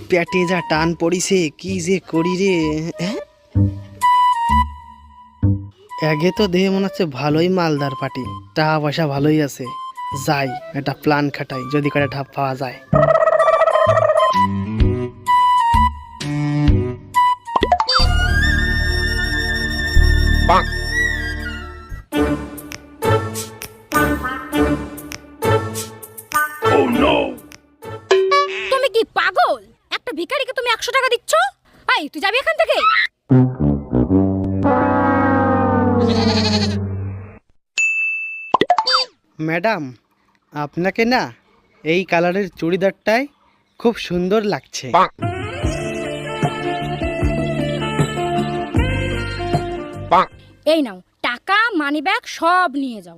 পেটে যা টান পড়িছে, কি যে করি রে। আগে তো দেহে মনে হচ্ছে ভালোই মালদার পাটি, টাকা পয়সা ভালোই আছে। যাই একটা প্ল্যান খাটাই, যদি করে ঠাপ পাওয়া যায়। তুমি কি পাগল? একটা ভিখারিকে তুমি 100 টাকা দিচ্ছ? এই তুই যাবি এখান থেকে। ম্যাডাম, আপনাকে না এই কালারের চুড়িদারটাই খুব সুন্দর লাগছে। এই নাও টাকা, মানি ব্যাগ সব নিয়ে যাও।